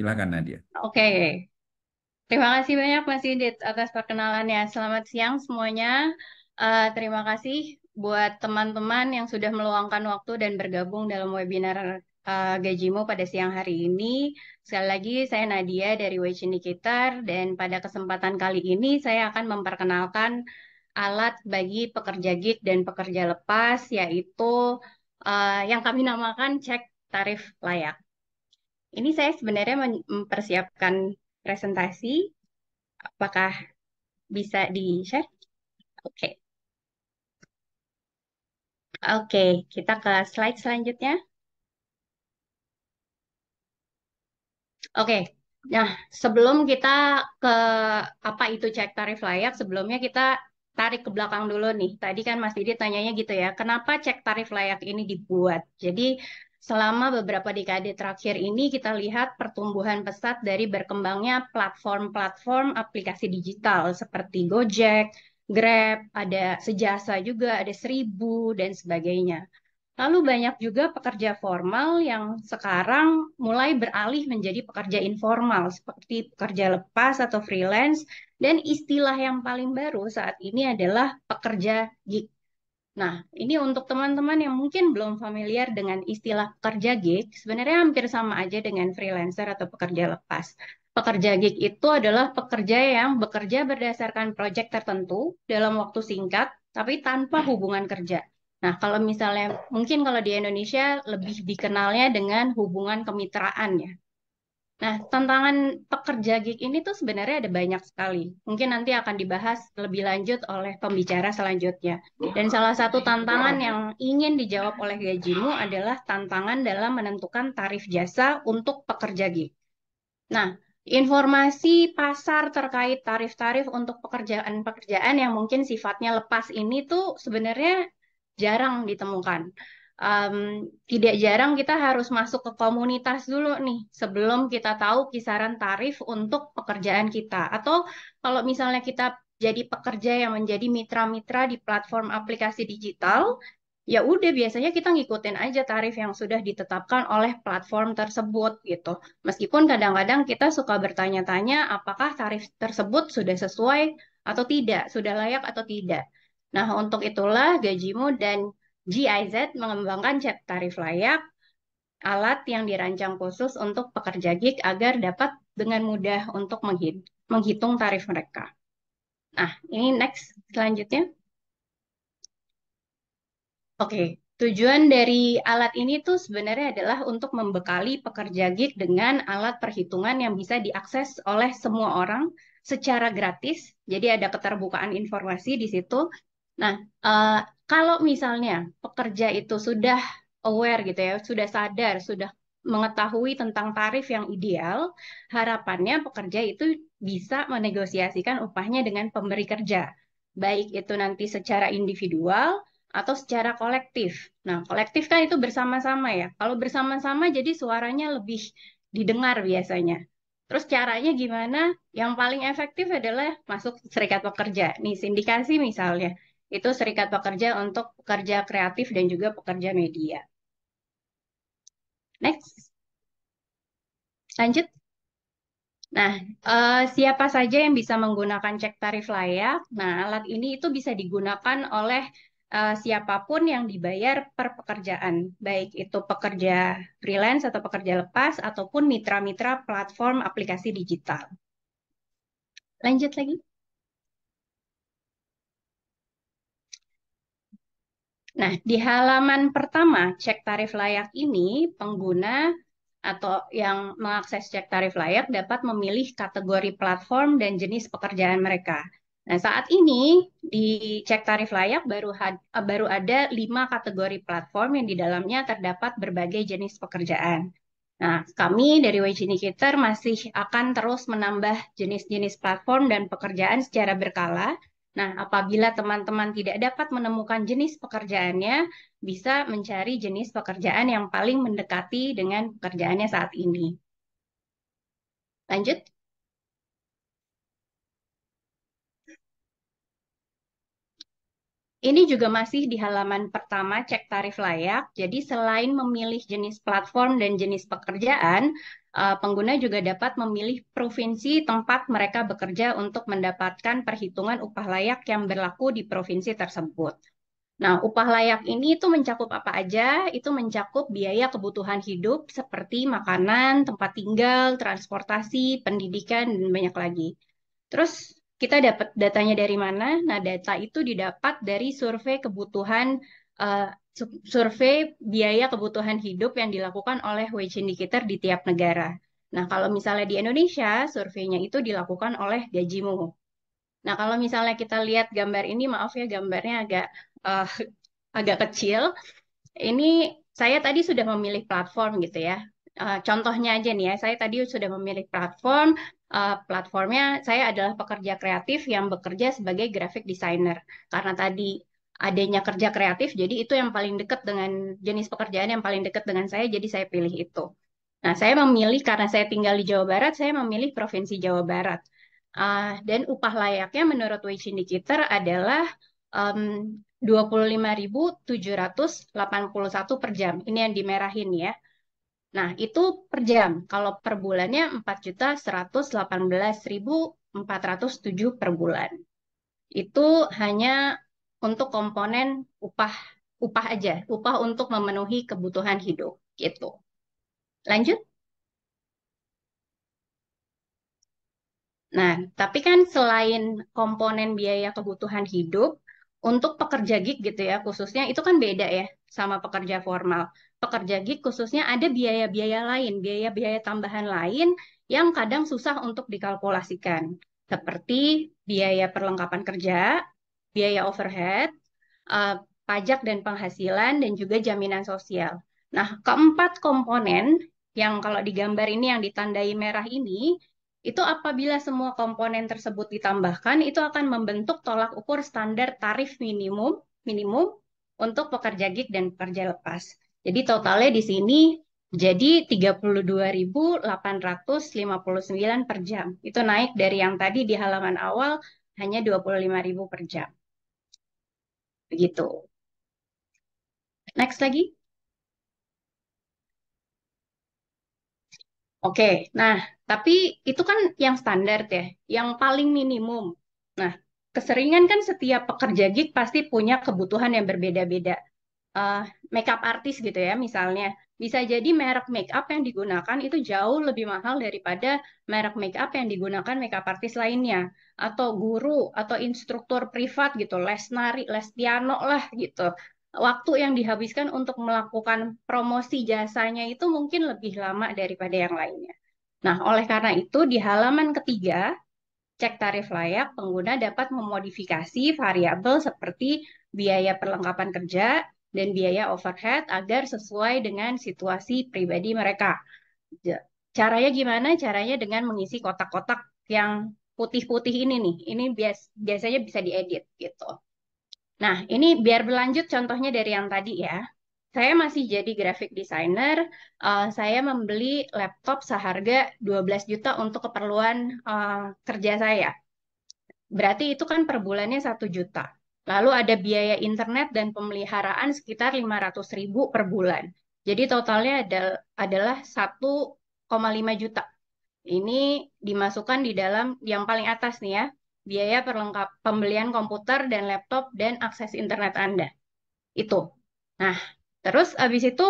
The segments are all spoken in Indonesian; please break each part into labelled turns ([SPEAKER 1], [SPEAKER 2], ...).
[SPEAKER 1] Silakan Nadia.
[SPEAKER 2] Oke, terima kasih banyak Mas Yudit atas perkenalannya. Selamat siang semuanya. Terima kasih buat teman-teman yang sudah meluangkan waktu dan bergabung dalam webinar Gajimu pada siang hari ini. Sekali lagi, saya Nadia dari WC Nikitar dan pada kesempatan kali ini saya akan memperkenalkan alat bagi pekerja gig dan pekerja lepas, yaitu yang kami namakan cek tarif layak. Ini saya sebenarnya mempersiapkan presentasi. Apakah bisa di-share? Oke. Oke, kita ke slide selanjutnya. Oke. Nah, sebelum kita ke apa itu cek tarif layak, sebelumnya kita tarik ke belakang dulu nih. Tadi kan Mas Didi tanyanya gitu ya, kenapa cek tarif layak ini dibuat? Jadi, selama beberapa dekade terakhir ini kita lihat pertumbuhan pesat dari berkembangnya platform-platform aplikasi digital seperti Gojek, Grab, ada Sejasa juga, ada Seribu, dan sebagainya. Lalu banyak juga pekerja formal yang sekarang mulai beralih menjadi pekerja informal, seperti pekerja lepas atau freelance, dan istilah yang paling baru saat ini adalah pekerja gig. Nah, ini untuk teman-teman yang mungkin belum familiar dengan istilah pekerja gig, sebenarnya hampir sama aja dengan freelancer atau pekerja lepas. Pekerja gig itu adalah pekerja yang bekerja berdasarkan proyek tertentu dalam waktu singkat, tapi tanpa hubungan kerja. Nah, kalau misalnya mungkin kalau di Indonesia lebih dikenalnya dengan hubungan kemitraan ya. Nah, tantangan pekerja gig ini tuh sebenarnya ada banyak sekali. Mungkin nanti akan dibahas lebih lanjut oleh pembicara selanjutnya. Dan salah satu tantangan yang ingin dijawab oleh Gajimu adalah tantangan dalam menentukan tarif jasa untuk pekerja gig. Nah, informasi pasar terkait tarif-tarif untuk pekerjaan-pekerjaan yang mungkin sifatnya lepas ini tuh sebenarnya jarang ditemukan. Em, Tidak jarang kita harus masuk ke komunitas dulu nih sebelum kita tahu kisaran tarif untuk pekerjaan kita. Atau kalau misalnya kita jadi pekerja yang menjadi mitra-mitra di platform aplikasi digital, ya udah biasanya kita ngikutin aja tarif yang sudah ditetapkan oleh platform tersebut gitu. Meskipun kadang-kadang kita suka bertanya-tanya apakah tarif tersebut sudah sesuai atau tidak, sudah layak atau tidak. Nah, untuk itulah Gajimu dan GIZ mengembangkan cek tarif layak, alat yang dirancang khusus untuk pekerja gig agar dapat dengan mudah untuk menghitung tarif mereka. Nah, ini next selanjutnya. Oke, tujuan dari alat ini tuh sebenarnya adalah untuk membekali pekerja gig dengan alat perhitungan yang bisa diakses oleh semua orang secara gratis. Jadi ada keterbukaan informasi di situ. Nah, eh, kalau misalnya pekerja itu sudah aware gitu ya, sudah sadar, sudah mengetahui tentang tarif yang ideal, harapannya pekerja itu bisa menegosiasikan upahnya dengan pemberi kerja. Baik itu nanti secara individual atau secara kolektif. Nah, kolektif kan itu bersama-sama ya. Kalau bersama-sama jadi suaranya lebih didengar biasanya. Terus caranya gimana? Yang paling efektif adalah masuk serikat pekerja. Nih, sindikasi misalnya. Itu serikat pekerja untuk pekerja kreatif dan juga pekerja media. Next, lanjut. Nah, siapa saja yang bisa menggunakan cek tarif layak? Nah, alat ini itu bisa digunakan oleh siapapun yang dibayar per pekerjaan, baik itu pekerja freelance atau pekerja lepas, ataupun mitra-mitra platform aplikasi digital. Lanjut lagi. Nah, di halaman pertama cek tarif layak ini, pengguna atau yang mengakses cek tarif layak dapat memilih kategori platform dan jenis pekerjaan mereka. Nah, saat ini di cek tarif layak baru ada 5 kategori platform yang di dalamnya terdapat berbagai jenis pekerjaan. Nah, kami dari Wajinikitar masih akan terus menambah jenis-jenis platform dan pekerjaan secara berkala. Nah, apabila teman-teman tidak dapat menemukan jenis pekerjaannya, bisa mencari jenis pekerjaan yang paling mendekati dengan pekerjaannya saat ini. Lanjut. Ini juga masih di halaman pertama cek tarif layak. Jadi selain memilih jenis platform dan jenis pekerjaan, pengguna juga dapat memilih provinsi tempat mereka bekerja untuk mendapatkan perhitungan upah layak yang berlaku di provinsi tersebut. Nah, upah layak ini itu mencakup apa aja? Itu mencakup biaya kebutuhan hidup seperti makanan, tempat tinggal, transportasi, pendidikan, dan banyak lagi. Terus kita dapat datanya dari mana? Nah, data itu didapat dari survei kebutuhan, eh, survei biaya kebutuhan hidup yang dilakukan oleh Wage Indicator di tiap negara. Nah, kalau misalnya di Indonesia, surveinya itu dilakukan oleh Gajimu. Nah, kalau misalnya kita lihat gambar ini, maaf ya gambarnya eh, agak kecil. Ini saya tadi sudah memilih platform gitu ya. Contohnya aja nih ya, saya tadi sudah memilih platform. Platformnya saya adalah pekerja kreatif yang bekerja sebagai graphic designer. Karena tadi adanya kerja kreatif, jadi itu yang paling dekat dengan jenis pekerjaan yang paling dekat dengan saya, jadi saya pilih itu. Nah, saya memilih karena saya tinggal di Jawa Barat, saya memilih Provinsi Jawa Barat. Dan upah layaknya menurut Wage Indicator adalah em, 25.781 per jam. Ini yang dimerahin ya. Nah, itu per jam. Kalau per bulannya 4.118.407 per bulan. Itu hanya untuk komponen upah upah aja, upah untuk memenuhi kebutuhan hidup gitu. Lanjut. Nah, tapi kan selain komponen biaya kebutuhan hidup, untuk pekerja gig gitu ya, khususnya itu kan beda ya sama pekerja formal. Pekerja gig khususnya ada biaya-biaya lain, biaya-biaya tambahan lain yang kadang susah untuk dikalkulasikan. Seperti biaya perlengkapan kerja, biaya overhead, eh, pajak dan penghasilan, dan juga jaminan sosial. Nah, keempat komponen yang kalau digambar ini yang ditandai merah ini, itu apabila semua komponen tersebut ditambahkan, itu akan membentuk tolak ukur standar tarif minimum minimum untuk pekerja gig dan pekerja lepas. Jadi totalnya di sini jadi 32.859 per jam. Itu naik dari yang tadi di halaman awal hanya 25.000 per jam. Begitu. Next lagi. Oke, nah, tapi itu kan yang standar ya, yang paling minimum. Nah, keseringan kan setiap pekerja gig pasti punya kebutuhan yang berbeda-beda. eh, Makeup artis gitu ya, misalnya. Bisa jadi merek makeup yang digunakan itu jauh lebih mahal daripada merek makeup yang digunakan makeup artis lainnya. Atau guru, atau instruktur privat gitu, les nari, les piano lah gitu. Waktu yang dihabiskan untuk melakukan promosi jasanya itu mungkin lebih lama daripada yang lainnya. Nah, oleh karena itu di halaman ketiga, cek tarif layak, pengguna dapat memodifikasi variabel seperti biaya perlengkapan kerja dan biaya overhead agar sesuai dengan situasi pribadi mereka. Caranya gimana? Caranya dengan mengisi kotak-kotak yang putih-putih ini nih. Ini biasanya bisa diedit gitu. Nah, ini biar berlanjut contohnya dari yang tadi ya. Saya masih jadi graphic designer. Saya membeli laptop seharga 12 juta untuk keperluan kerja saya. Berarti itu kan per bulannya 1 juta. Lalu ada biaya internet dan pemeliharaan sekitar 500.000 per bulan. Jadi totalnya adalah 1,5 juta. Ini dimasukkan di dalam yang paling atas nih ya, biaya perlengkap pembelian komputer dan laptop dan akses internet Anda. Itu. Nah, terus habis itu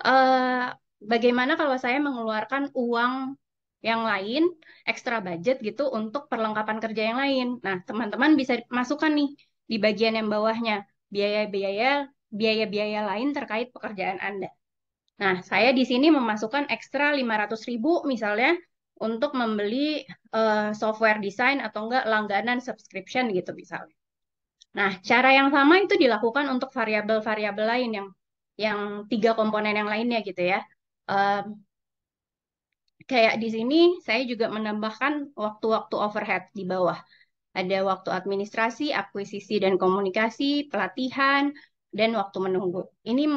[SPEAKER 2] eh, bagaimana kalau saya mengeluarkan uang yang lain, ekstra budget gitu untuk perlengkapan kerja yang lain. Nah, teman-teman bisa masukkan nih di bagian yang bawahnya biaya-biaya biaya-biaya lain terkait pekerjaan Anda. Nah, saya di sini memasukkan ekstra 500.000 misalnya untuk membeli software desain atau enggak langganan subscription gitu misalnya. Nah, cara yang sama itu dilakukan untuk variabel-variabel lain yang tiga komponen yang lainnya gitu ya. Eh, Kayak di sini saya juga menambahkan waktu-waktu overhead di bawah. Ada waktu administrasi, akuisisi dan komunikasi, pelatihan, dan waktu menunggu. Ini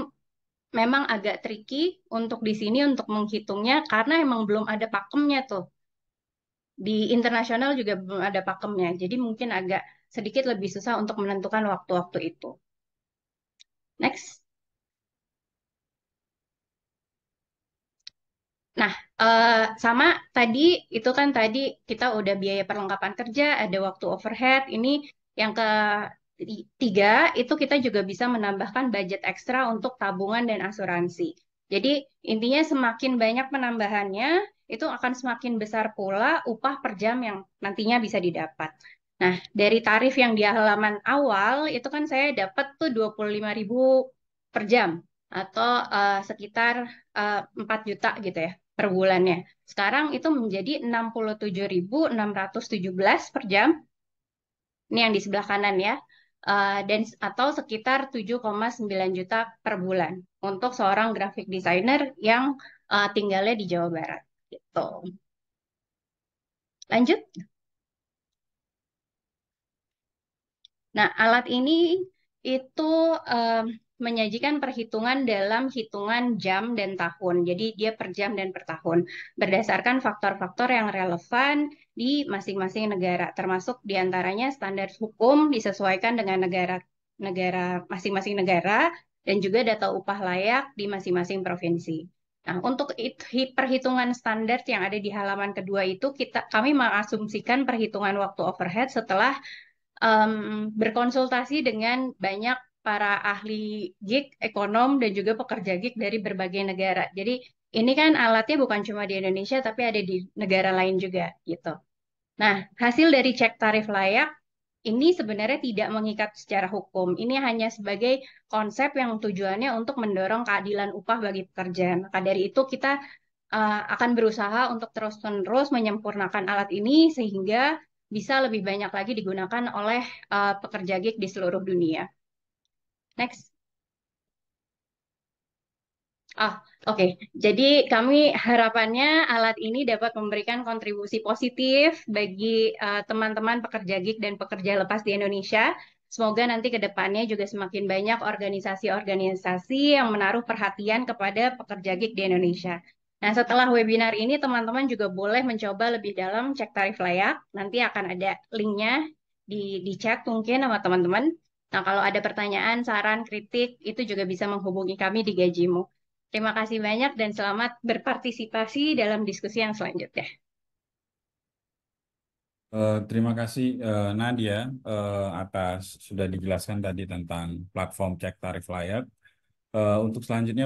[SPEAKER 2] memang agak tricky untuk di sini untuk menghitungnya karena emang belum ada pakemnya tuh. Di internasional juga belum ada pakemnya. Jadi mungkin agak sedikit lebih susah untuk menentukan waktu-waktu itu. Next. Nah, sama tadi itu kan tadi kita udah biaya perlengkapan kerja, ada waktu overhead. Ini yang ketiga itu kita juga bisa menambahkan budget ekstra untuk tabungan dan asuransi. Jadi intinya semakin banyak penambahannya, itu akan semakin besar pula upah per jam yang nantinya bisa didapat. Nah, dari tarif yang di halaman awal itu kan saya dapat tuh 25.000 per jam atau sekitar 4 juta gitu ya per bulannya. Sekarang itu menjadi 67.617 per jam. Ini yang di sebelah kanan ya. Dan atau sekitar 7,9 juta per bulan untuk seorang graphic designer yang tinggalnya di Jawa Barat gitu. Lanjut. Nah, alat ini itu em, menyajikan perhitungan dalam hitungan jam dan tahun. Jadi dia per jam dan per tahun berdasarkan faktor-faktor yang relevan di masing-masing negara, termasuk diantaranya standar hukum disesuaikan dengan negara masing-masing negara dan juga data upah layak di masing-masing provinsi. Nah, untuk perhitungan standar yang ada di halaman kedua itu kami mengasumsikan perhitungan waktu overhead setelah em, berkonsultasi dengan banyak para ahli gig, ekonom, dan juga pekerja gig dari berbagai negara. Jadi ini kan alatnya bukan cuma di Indonesia, tapi ada di negara lain juga gitu. Nah, hasil dari cek tarif layak ini sebenarnya tidak mengikat secara hukum. Ini hanya sebagai konsep yang tujuannya untuk mendorong keadilan upah bagi pekerja. Maka dari itu kita akan berusaha untuk terus-menerus menyempurnakan alat ini sehingga bisa lebih banyak lagi digunakan oleh pekerja gig di seluruh dunia. Next. Ah, oke. Jadi kami harapannya alat ini dapat memberikan kontribusi positif bagi teman-teman pekerja gig dan pekerja lepas di Indonesia. Semoga nanti ke depannya juga semakin banyak organisasi-organisasi yang menaruh perhatian kepada pekerja gig di Indonesia. Nah, setelah webinar ini teman-teman juga boleh mencoba lebih dalam cek tarif layak. Nanti akan ada linknya di chat mungkin sama teman-teman. Nah, kalau ada pertanyaan, saran, kritik, itu juga bisa menghubungi kami di Gajimu. Terima kasih banyak dan selamat berpartisipasi dalam diskusi yang selanjutnya.
[SPEAKER 1] Terima kasih Nadia atas sudah dijelaskan tadi tentang platform cek tarif layak. Untuk selanjutnya